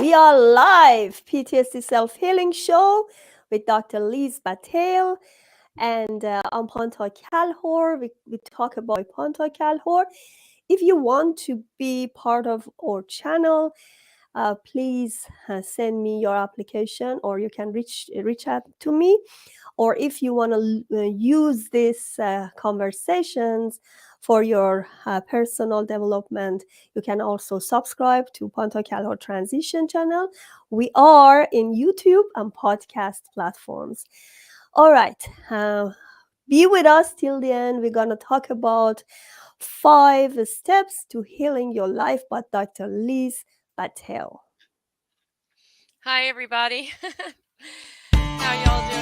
We are live, PTSD Self-Healing Show with Dr. Liz Bataille and I'm Panta Kalhor. We talk about Panta Kalhor. If you want to be part of our channel, please send me your application, or you can reach out to me. Or if you want to use these conversations for your personal development, you can also subscribe to Panta Kalhor Transition channel. We are in YouTube and podcast platforms. All right. Be with us till the end. We're going to talk about 5 steps to healing your life by Dr. Liz Bataille. Hi, everybody. How y'all doing?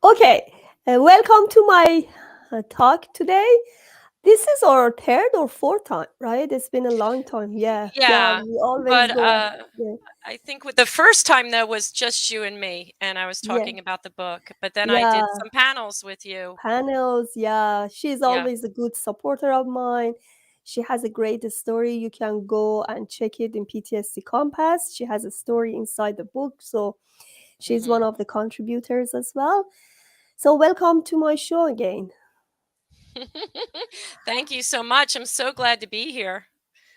Okay, welcome to my talk today. This is our 3rd or 4th time, right? It's been a long time. Yeah, Yeah, we always but go. Yeah, I think with the first time though was just you and me, and I was yeah, talking about the book. But then I yeah. did some panels with you. Panels. Yeah, she's Yeah. always a good supporter of mine. She has a great story. You can go and check it in PTSD Compass. She has a story inside the book, so she's one of the contributors as well. So welcome to my show again. Thank you so much. I'm so glad to be here.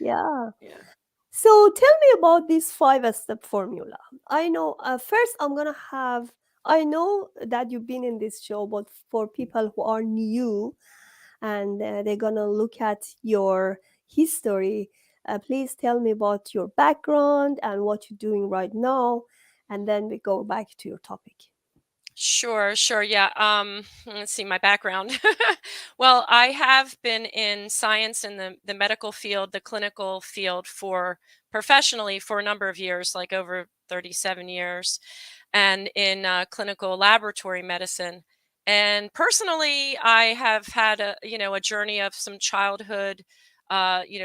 Yeah. Yeah. So tell me about this 5-step formula. I know, first I'm going to have, I know that you've been in this show, but for people who are new and they're going to look at your history, please tell me about your background and what you're doing right now. And then we go back to your topic. Sure. Yeah. Let's see my background. Well, I have been in science in the medical field, the clinical field professionally for a number of years, like over 37 years, and in clinical laboratory medicine. And personally, I have had a journey of some childhood,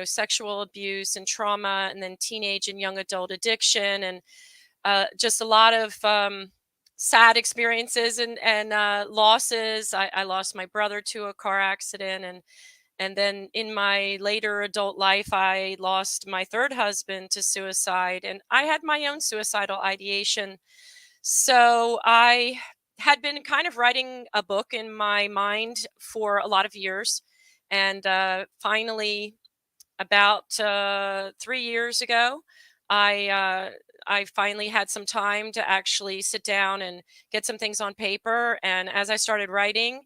sexual abuse and trauma, and then teenage and young adult addiction, and just a lot of sad experiences and losses. I lost my brother to a car accident, and then in my later adult life, I lost my third husband to suicide, and I had my own suicidal ideation. So I had been kind of writing a book in my mind for a lot of years, and finally, about 3 years ago, I uh, I finally had some time to actually sit down and get some things on paper. And as I started writing,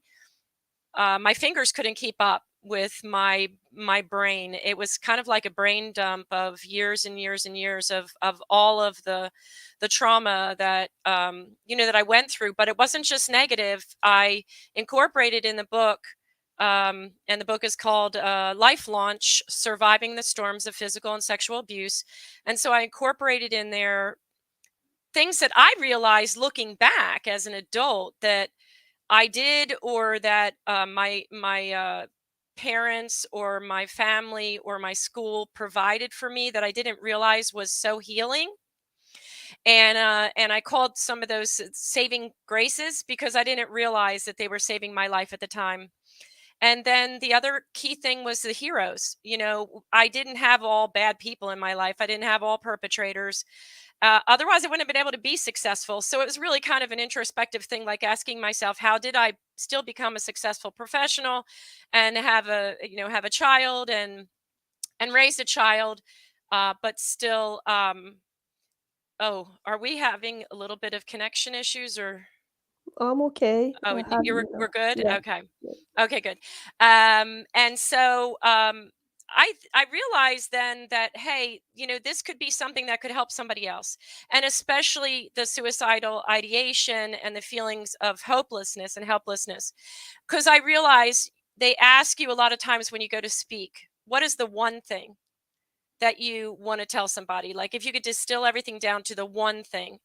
my fingers couldn't keep up with my brain. It was kind of like a brain dump of years and years and years of all of the trauma that that I went through. But it wasn't just negative. I incorporated in the book. And the book is called Life Launch: Surviving the Storms of Physical and Sexual Abuse. And so I incorporated in there things that I realized looking back as an adult that I did, or that my parents or my family or my school provided for me, that I didn't realize was so healing. And I called some of those saving graces, because I didn't realize that they were saving my life at the time. And then the other key thing was the heroes. I didn't have all bad people in my life. I didn't have all perpetrators. Otherwise, I wouldn't have been able to be successful. So it was really kind of an introspective thing, like asking myself, how did I still become a successful professional and have a child and raise a child, but still. Oh, are we having a little bit of connection issues, or? I'm okay. Oh, I have, we're good. yeah. Okay. Yeah. Okay, good. And so I realized then that, hey, this could be something that could help somebody else, and especially the suicidal ideation and the feelings of hopelessness and helplessness, because I realized they ask you a lot of times when you go to speak, what is the one thing that you want to tell somebody? Like, if you could distill everything down to the one thing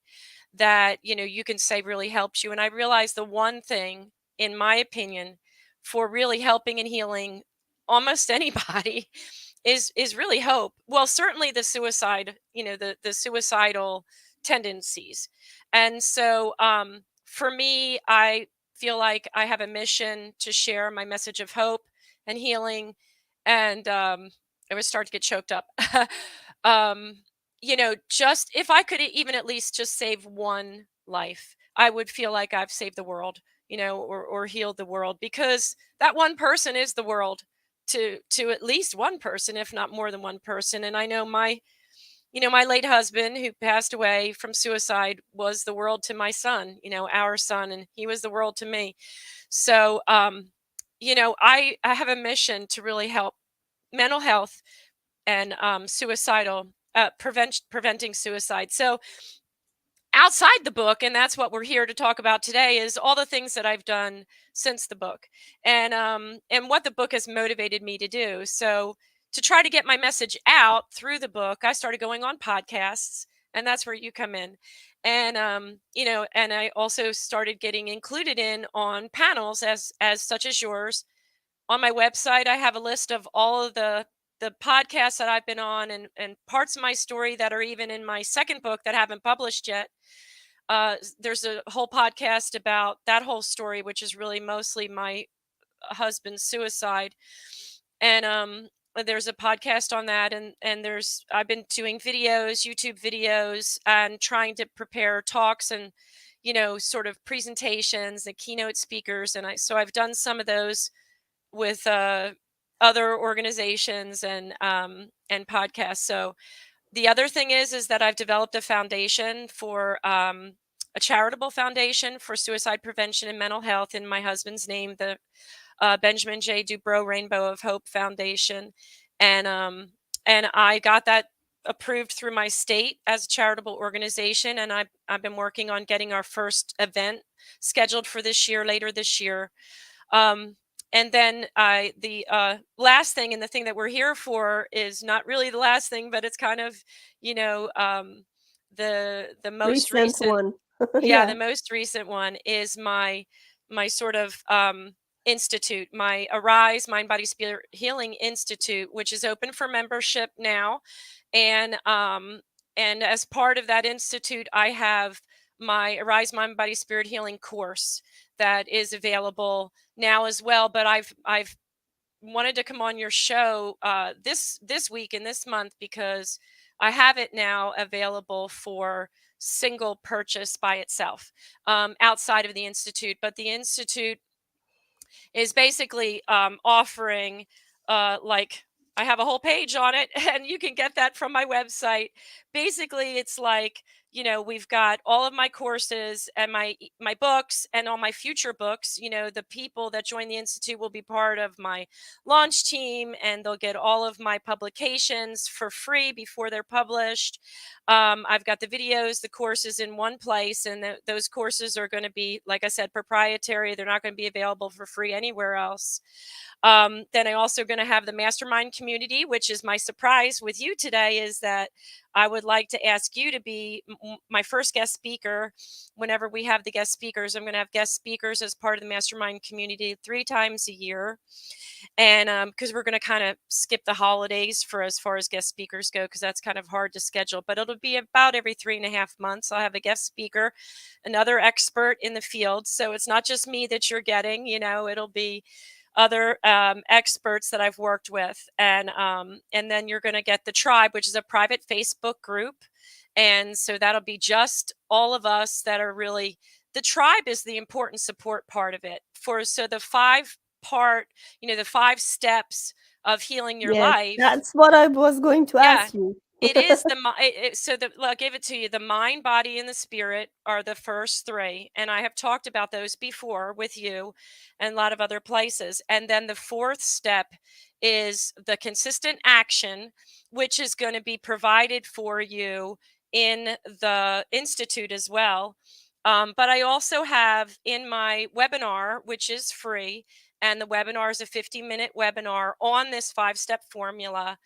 that you can say really helps you. And I realized the one thing, in my opinion, for really helping and healing almost anybody is really hope. Well, certainly the suicide, the suicidal tendencies. And so for me, I feel like I have a mission to share my message of hope and healing. And I would start to get choked up. um, just if I could even at least just save one life, I would feel like I've saved the world, or healed the world, because that one person is the world to at least one person, if not more than one person. And I know my late husband, who passed away from suicide, was the world to my son, our son, and he was the world to me. So I have a mission to really help mental health and suicidal preventing suicide. So outside the book, and that's what we're here to talk about today, is all the things that I've done since the book, and what the book has motivated me to do. So to try to get my message out through the book, I started going on podcasts, and that's where you come in. And and I also started getting included in on panels as such as yours. On my website, I have a list of all of the podcasts that I've been on, and parts of my story that are even in my second book that haven't published yet. There's a whole podcast about that whole story, which is really mostly my husband's suicide. And there's a podcast on that, and I've been doing videos, YouTube videos, and trying to prepare talks and sort of presentations and keynote speakers. And I've done some of those with other organizations and podcasts. So the other thing is that I've developed a foundation for a charitable foundation for suicide prevention and mental health in my husband's name, the Benjamin J. Dubrow Rainbow of Hope Foundation. And I got that approved through my state as a charitable organization. And I've been working on getting our first event scheduled for later this year. And then the last thing, and the thing that we're here for, is not really the last thing, but it's kind of, the most Recent recent. one. Yeah, Yeah. the most recent one is my sort of institute, my Arise Mind Body Spirit Healing Institute, which is open for membership now. And as part of that institute, I have my Arise Mind Body Spirit Healing course that is available now as well. But I've wanted to come on your show this week and this month, because I have it now available for single purchase by itself, outside of the institute. But the institute is basically offering, like, I have a whole page on it, and you can get that from my website. Basically, it's like, we've got all of my courses and my books and all my future books. The people that join the institute will be part of my launch team, and they'll get all of my publications for free before they're published. I've got the videos, the courses in one place, and those courses are going to be, like I said, proprietary. They're not going to be available for free anywhere else. Then I also going to have the mastermind community, which is my surprise with you today, is that I would like to ask you to be my first guest speaker. Whenever we have the guest speakers, I'm going to have guest speakers as part of the mastermind community 3 times a year. And because we're going to kind of skip the holidays for as far as guest speakers go, because that's kind of hard to schedule. But it'll be about every 3.5 months. I'll have a guest speaker, another expert in the field. So it's not just me that you're getting, it'll be other experts that I've worked with. And then you're going to get the tribe, which is a private Facebook group. And so that'll be just all of us that are really, the tribe is the important support part of it. So the 5-part, the 5 steps of healing your Yes, life. that's what I was going to Yeah. ask you. It is I'll give it to you. The mind, body, and the spirit are the first 3. And I have talked about those before with you and a lot of other places. And then the 4th step is the consistent action, which is going to be provided for you in the Institute as well. But I also have in my webinar, which is free, and the webinar is a 50-minute webinar on this 5-step formula.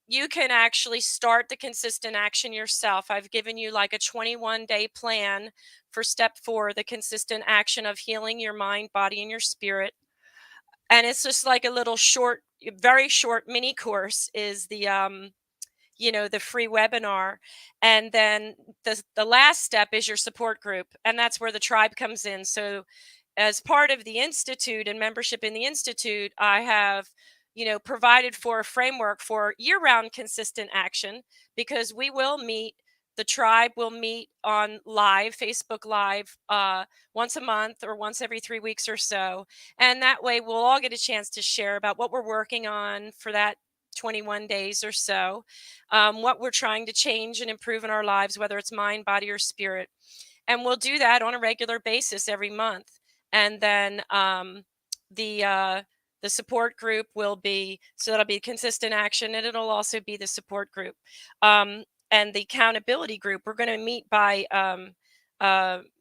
You can actually start the consistent action yourself. I've given you like a 21-day plan for step 4, the consistent action of healing your mind, body, and your spirit. And it's just like a little short, very short mini course is the the free webinar. And then the last step is your support group, and that's where the tribe comes in. So as part of the institute and membership in the institute, I have provided for a framework for year-round consistent action, because we will meet, the tribe will meet on live Facebook Live once a month or once every 3 weeks or so. And that way we'll all get a chance to share about what we're working on for that 21 days or so, what we're trying to change and improve in our lives, whether it's mind, body, or spirit. And we'll do that on a regular basis every month. And then the support group will be, so that'll be consistent action, and it'll also be the support group. And the accountability group, we're going to meet by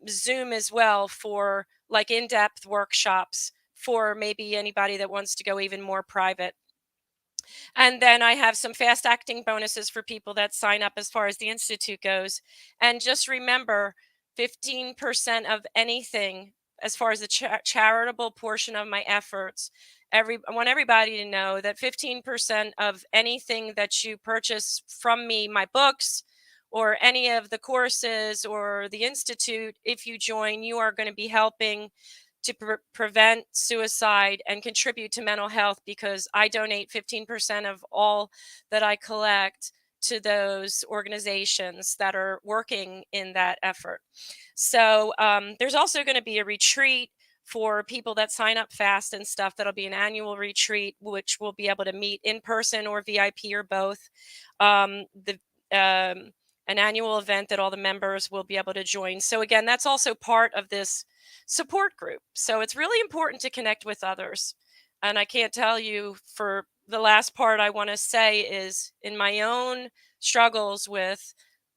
Zoom as well, for like in-depth workshops for maybe anybody that wants to go even more private. And then I have some fast acting bonuses for people that sign up as far as the Institute goes. And just remember, 15% of anything, as far as the charitable portion of my efforts, I want everybody to know that 15% of anything that you purchase from me, my books, or any of the courses or the Institute, if you join, you are going to be helping to prevent suicide and contribute to mental health, because I donate 15% of all that I collect to those organizations that are working in that effort. So there's also going to be a retreat for people that sign up fast and stuff. That'll be an annual retreat, which we'll be able to meet in person or VIP or both. An annual event that all the members will be able to join. So again, that's also part of this support group. So it's really important to connect with others. And I can't tell you, for the last part I want to say is, in my own struggles with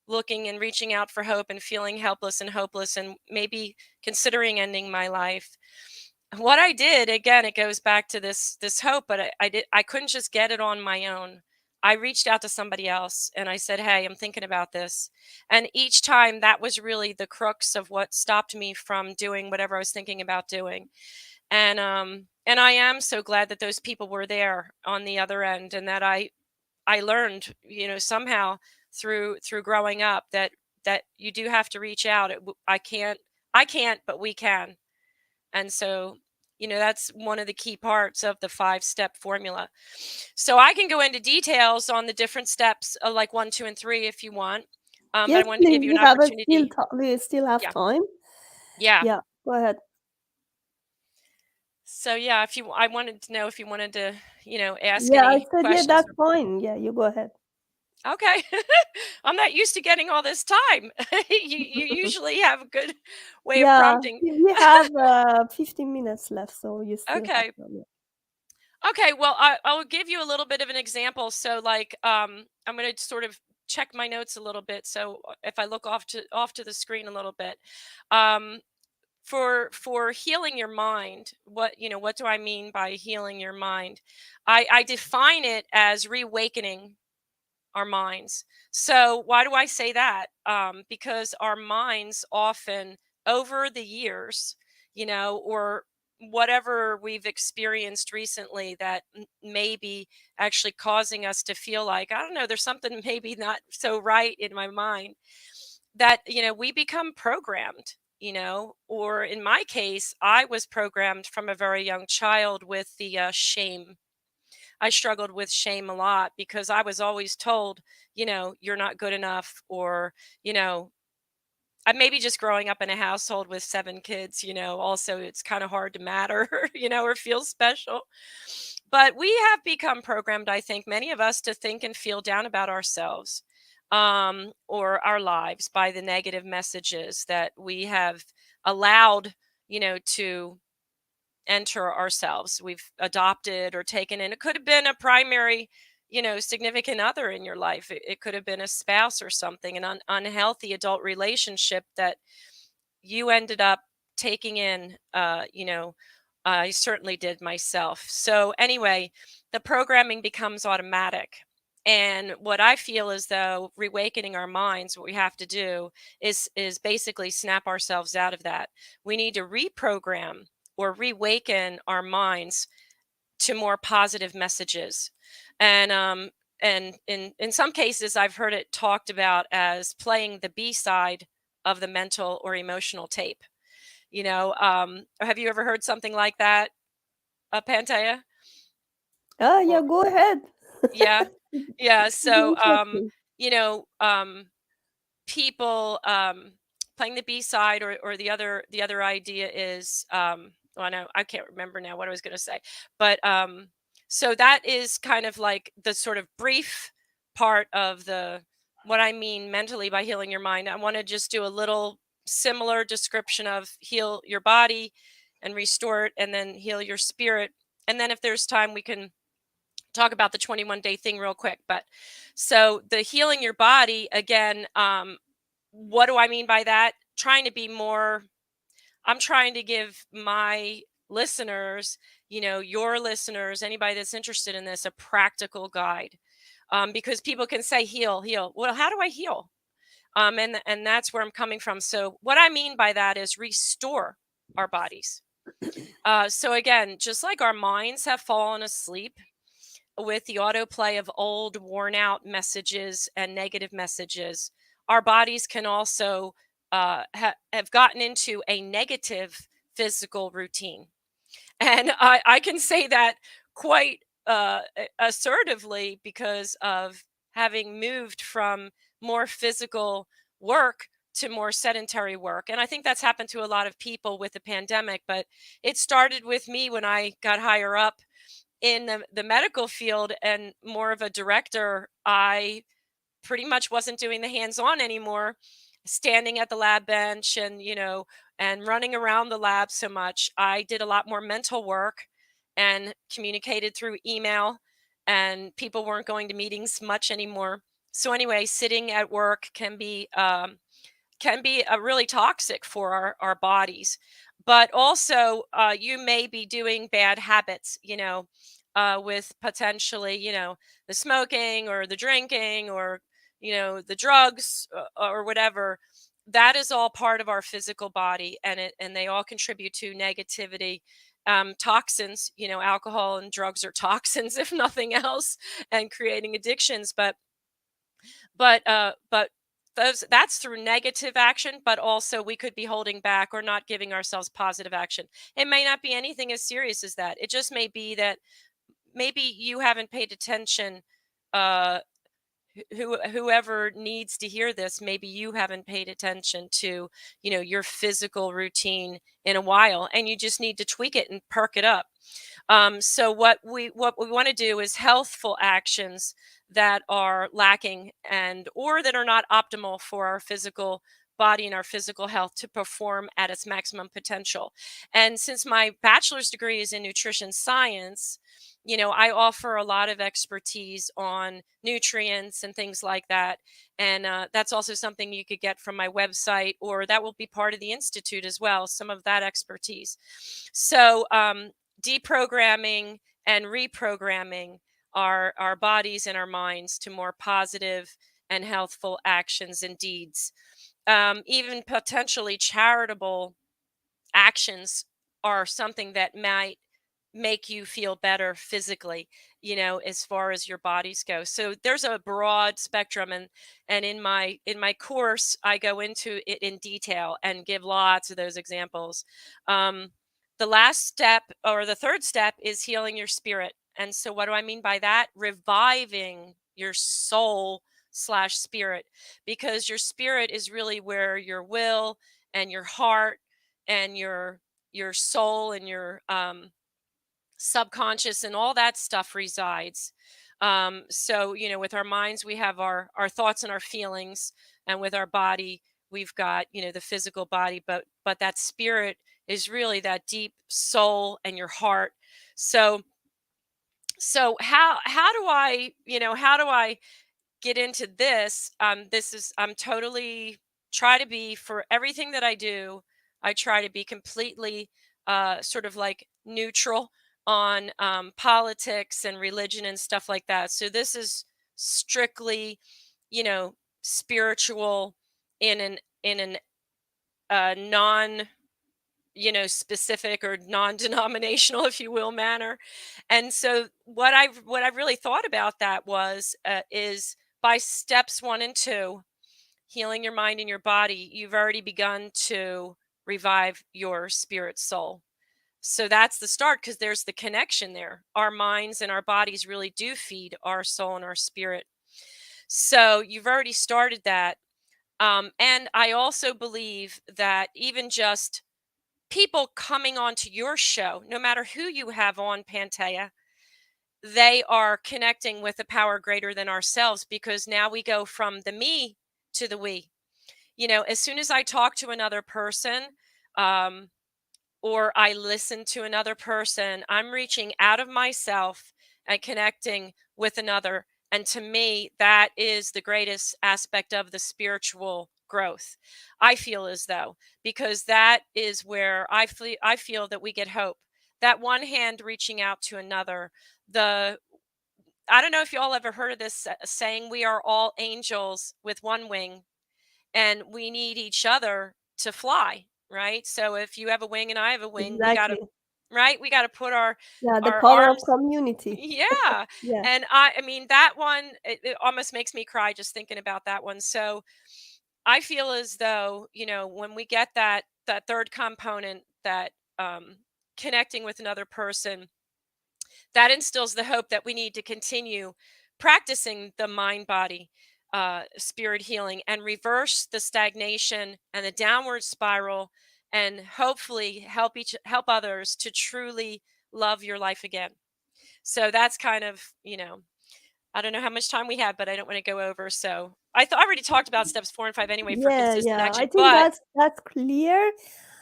looking and reaching out for hope and feeling helpless and hopeless and maybe considering ending my life, what I did, again, it goes back to this hope, but I couldn't just get it on my own. I reached out to somebody else and I said, hey, I'm thinking about this. And each time, that was really the crux of what stopped me from doing whatever I was thinking about doing. And I am so glad that those people were there on the other end, and that I learned, somehow through growing up, that you do have to reach out. I can't, but we can. And so, that's one of the key parts of the 5-step formula. So I can go into details on the different steps, like 1, 2, and 3 if you want. But I Yes, wanted to give please. you an opportunity. We still have Yeah. time. Yeah. Yeah, go ahead. So yeah, I wanted to know if you wanted to, ask Yeah, I any said, yeah, questions. that's fine. Yeah, you go ahead. Okay. I'm not used to getting all this time. You usually have a good way of Yeah, prompting. we have 15 minutes left, so you still have Okay. time. Yeah. Okay, well, I'll give you a little bit of an example. So, like, I'm going to sort of check my notes a little bit. So, if I look off to the screen a little bit, um, for healing your mind, what do I mean by healing your mind? I define it as reawakening our minds. So, why do I say that? Because our minds often, over the years, or whatever we've experienced recently, that may be actually causing us to feel like, I don't know, there's something maybe not so right in my mind, that, we become programmed. Or in my case, I was programmed from a very young child with the shame. I struggled with shame a lot, because I was always told, you're not good enough, or, you know, I maybe just growing up in a household with 7 kids, also it's kind of hard to matter, or feel special. But we have become programmed, I think, many of us, to think and feel down about ourselves, or our lives, by the negative messages that we have allowed, to enter ourselves. We've adopted or taken in. It could have been a primary, significant other in your life. It could have been a spouse or something, an unhealthy adult relationship that you ended up taking in. I certainly did myself. So anyway, the programming becomes automatic. And what I feel is, though, reawakening our minds, what we have to do is basically snap ourselves out of that. We need to reprogram or reawaken our minds to more positive messages. And in some cases, I've heard it talked about as playing the B side of the mental or emotional tape. Have you ever heard something like that, Pantea? Yeah, Or go ahead. yeah, yeah. So, Interesting. you know, um, people playing the B side, or the other idea is, well, no, I can't remember now what I was going to say, but so that is kind of like the sort of brief part of the what I mean mentally by healing your mind. I want to just do a little similar description of heal your body and restore it, and then heal your spirit, and then if there's time we can talk about the 21-day thing real quick. But so the healing your body again, what do I mean by that? Trying to be more, I'm trying to give my listeners, your listeners, anybody that's interested in this, a practical guide. Because people can say heal, heal. Well, how do I heal? And that's where I'm coming from. So what I mean by that is restore our bodies. So again, just like our minds have fallen asleep with the autoplay of old, worn out messages and negative messages, our bodies can also have gotten into a negative physical routine. And I can say that quite assertively because of having moved from more physical work to more sedentary work. And I think that's happened to a lot of people with the pandemic, but it started with me when I got higher up in the medical field and more of a director. I pretty much wasn't doing the hands-on anymore, standing at the lab bench and running around the lab so much. I did a lot more mental work and communicated through email, and people weren't going to meetings much anymore. So anyway, sitting at work can be really toxic for our bodies. But also, you may be doing bad habits, with potentially, the smoking or the drinking or, the drugs, or whatever. That is all part of our physical body, and they all contribute to negativity. Toxins, alcohol and drugs are toxins, if nothing else, and creating addictions. But that's through negative action, but also we could be holding back or not giving ourselves positive action. It may not be anything as serious as that. It just may be that maybe you haven't paid attention. uh Whoever needs to hear this, maybe you haven't paid attention to, your physical routine in a while, and you just need to tweak it and perk it up. So what we want to do is healthful actions that are lacking and or that are not optimal for our physical body and our physical health to perform at its maximum potential. And since my bachelor's degree is in nutrition science, I offer a lot of expertise on nutrients and things like that. And that's also something you could get from my website, or that will be part of the institute as well, some of that expertise. So deprogramming and reprogramming our bodies and our minds to more positive and healthful actions and deeds. Even potentially charitable actions are something that might make you feel better physically, as far as your bodies go. So there's a broad spectrum, and in my course I go into it in detail and give lots of those examples. um, the last step, or the third step, is healing your spirit. And so what do I mean by that? Reviving your soul slash spirit, because your spirit is really where your will and your heart and your soul and your subconscious and all that stuff resides. So with our minds we have our thoughts and our feelings, and with our body we've got the physical body, but that spirit is really that deep soul and your heart. So how do I get into this? This is I'm totally try to be, for everything that I do, I try to be completely sort of like neutral on politics and religion and stuff like that. So this is strictly, spiritual in an non specific or non-denominational, if you will, manner. And so what I've really thought about that was is by steps 1 and 2, healing your mind and your body, you've already begun to revive your spirit soul. So that's the start, because there's the connection there. Our minds and our bodies really do feed our soul and our spirit. So you've already started that. And I also believe that even just people coming onto your show, no matter who you have on Pantea, they are connecting with a power greater than ourselves, because now we go from the me to the we. As soon as I talk to another person, um, or I listen to another person, I'm reaching out of myself and connecting with another. And to me, that is the greatest aspect of the spiritual growth. I feel as though, because that is where I feel that we get hope. That one hand reaching out to another. I don't know if you all ever heard of this saying, we are all angels with one wing, and we need each other to fly, right? So if you have a wing and I have a wing, we got to, Exactly. right? We got to put our Yeah, the our power of arms. community. Yeah. Yeah. And I mean that one, it almost makes me cry just thinking about that one. So I feel as though, when we get that third component, that um connecting with another person, that instills the hope that we need to continue practicing the mind body spirit healing, and reverse the stagnation and the downward spiral, and hopefully help others to truly love your life again. So that's kind of, I don't know how much time we have, but I don't want to go over. So I already talked about steps 4 and 5 anyway for Yeah, consistent yeah. I action, think but that's clear.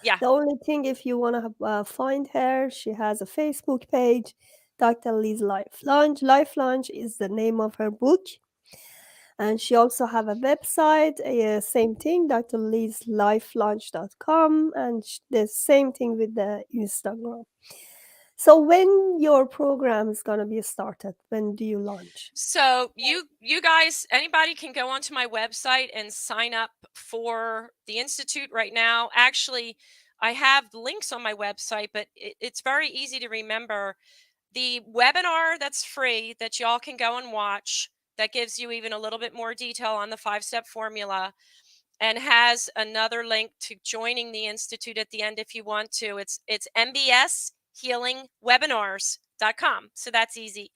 yeah. The only thing, if you want to find her, she has a Facebook page, Dr. Liz Life Lunch. Life Lunch is the name of her book. And she also have a website, same thing, drlizlifelunch.com, and the same thing with the Instagram. So when your program is gonna be started, when do you launch? So you guys, anybody can go onto my website and sign up for the institute right now. Actually, I have links on my website, but it's very easy to remember. The webinar that's free, that y'all can go and watch, that gives you even a little bit more detail on the 5-step formula, and has another link to joining the institute at the end if you want to. It's mbshealingwebinars.com. So that's easy.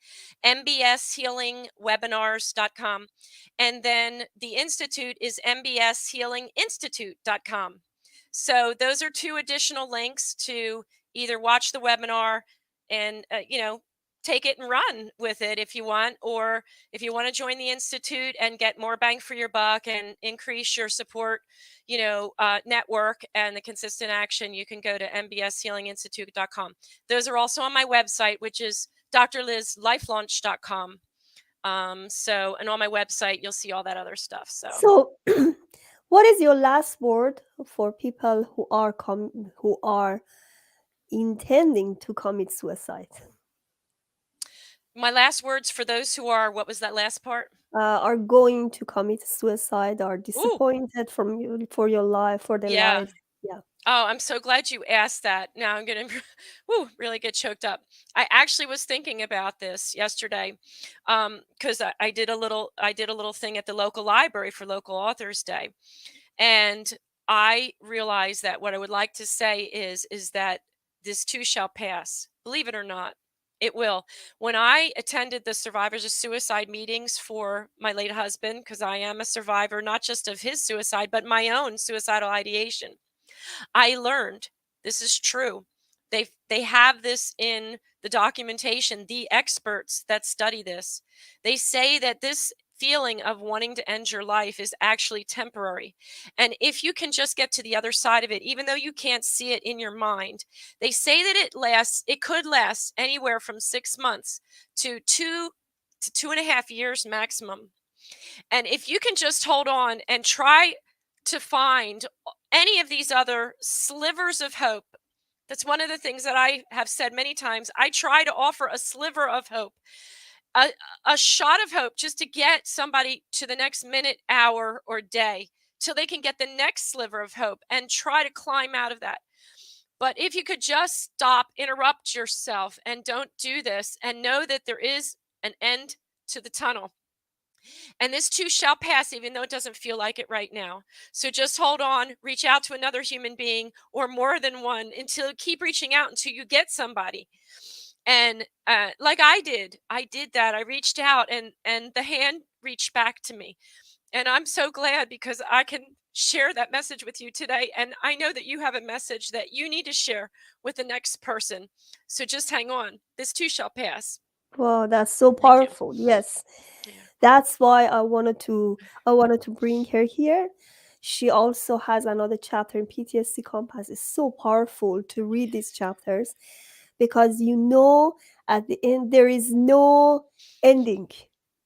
mbshealingwebinars.com. And then the institute is mbshealinginstitute.com. So those are 2 additional links to either watch the webinar and take it and run with it if you want, or if you want to join the institute and get more bang for your buck and increase your support network and the consistent action, you can go to mbshealinginstitute.com. Those are also on my website, which is drlizlifelunch.com. And on my website you'll see all that other stuff. So what is your last word for people who are intending to commit suicide? My last words for those who are, what was that last part? Are going to commit suicide, are Ooh, disappointed from you, for your life, for their yeah. life. Yeah. Oh, I'm so glad you asked that. Now I'm going to really get choked up. I actually was thinking about this yesterday, because I did a little thing at the local library for Local Authors Day, and I realized that what I would like to say is that this too shall pass. Believe it or not, it will. When I attended the survivors of suicide meetings for my late husband, because I am a survivor not just of his suicide but my own suicidal ideation, I learned this is true. They have this in the documentation, the experts that study this. They say that this feeling of wanting to end your life is actually temporary. And if you can just get to the other side of it, even though you can't see it in your mind, they say that it could last anywhere from 6 months to 2 to 2.5 years maximum. And if you can just hold on and try to find any of these other slivers of hope, that's one of the things that I have said many times. I try to offer a sliver of hope, a, a shot of hope, just to get somebody to the next minute, hour, or day, till they can get the next sliver of hope and try to climb out of that. But if you could just stop, interrupt yourself, and don't do this, and know that there is an end to the tunnel. And this too shall pass, even though it doesn't feel like it right now. So just hold on, reach out to another human being or more than one, until keep reaching out until you get somebody. And like I did that. I reached out, and the hand reached back to me. And I'm so glad, because I can share that message with you today. And I know that you have a message that you need to share with the next person. So just hang on. This too shall pass. Wow, that's so Thank you. powerful. Yes. Yeah. That's why I wanted to bring her here. She also has another chapter in PTSD Compass. It's so powerful to read these chapters, because at the end there is no ending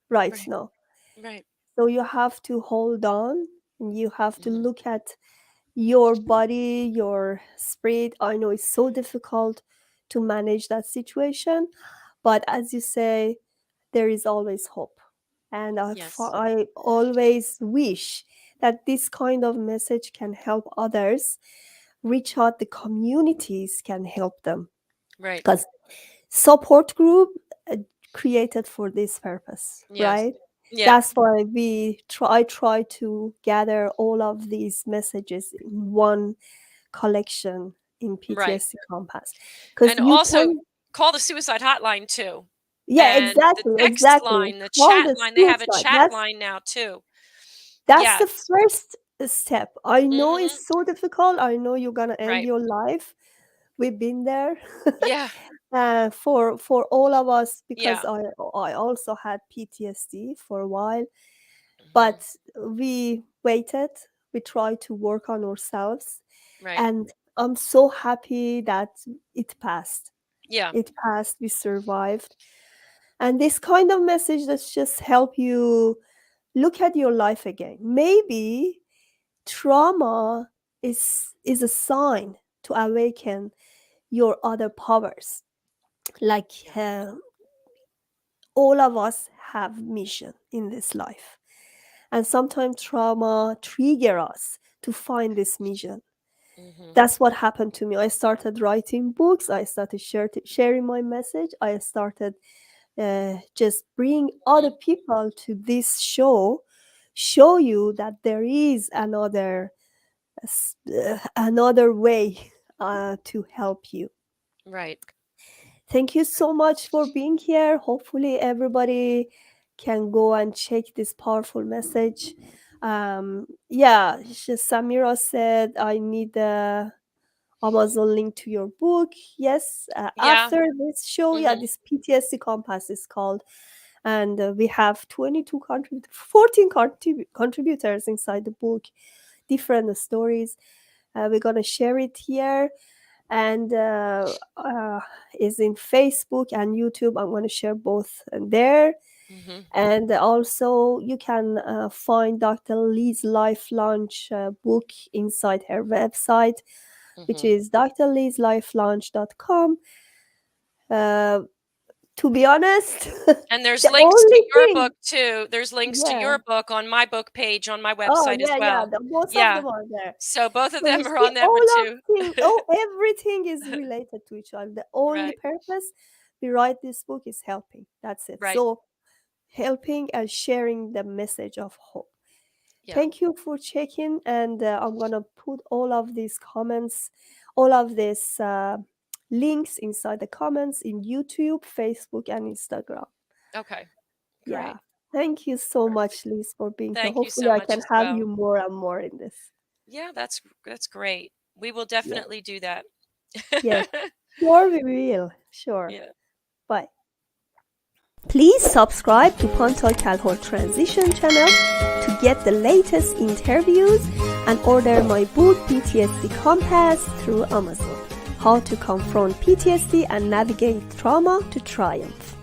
right Right. now. Right. So you have to hold on, and you have to Mhm. look at your body, your spirit. I know it's so difficult to manage that situation, but as you say, there is always hope. And Yes. I always wish that this kind of message can help others reach out, the communities can help them, Right. because support group uh, created for this purpose, Yes. right? Yeah. That's why I try to gather all of these messages in one collection in Right. PTSD Compass, because And you also can. call the suicide hotline too. Yeah, And the exactly, text exactly. line, the Call chat the line, they have a suicide. chat That's line now too. that's the Yes. first step. I know Mhm. it's so difficult. I know you're gonna end Right. your life. We've been there. Yeah. For all of us, because Yeah. I also had PTSD for a while, Mhm. but we waited. We tried to work on ourselves, Right. and I'm so happy that it passed. Yeah. It passed. We survived. And this kind of message that just help you look at your life again. Maybe trauma is a sign to awaken your other powers. Like Yeah. all of us have mission in this life, and sometimes trauma trigger us to find this mission. Mhm. That's what happened to me. I started writing books. I started sharing my message. I started just bring other Mhm. people to this show you that there is another way to help you. Right. Thank you so much for being here. Hopefully everybody can go and check this powerful message. Yeah, Samira said I need the Amazon link to your book. Yes, Yeah. after this show, yeah, Mhm. this PTSD Compass is called, and we have 14 contributors inside the book, different stories. We're gonna share it here, and is in Facebook and YouTube. I'm gonna share both there. Mhm. And also, you can find Dr. Liz Life Launch book inside her website, which Mhm. is drlizlifelaunch.com. Uh, to be honest, And there's the links to only your thing, book too. There's links to yeah. your book on my book page on my Oh, website as yeah, yeah. well. Both of Yeah. them are there. So both of So you them are see, on that one too. everything is related to each other. The only Right. purpose we write this book is helping. That's it. Right. So helping and sharing the message of hope. Yeah. Thank you for checking, and I'm gonna put all of these comments, all of these links inside the comments in YouTube, Facebook, and Instagram. Okay. Yeah. Great. Thank you so Perfect. much, Liz, for being here. Thank you Hopefully, so I much can as have well. you more and more in this. Yeah, that's great. We will Yeah. definitely do that. Yes. Sure, we will. Sure. Yeah. Bye. Please subscribe to Pontoy Calhoun Transition channel to get the latest interviews and order my book PTSD Compass through Amazon. How to confront PTSD and navigate trauma to triumph.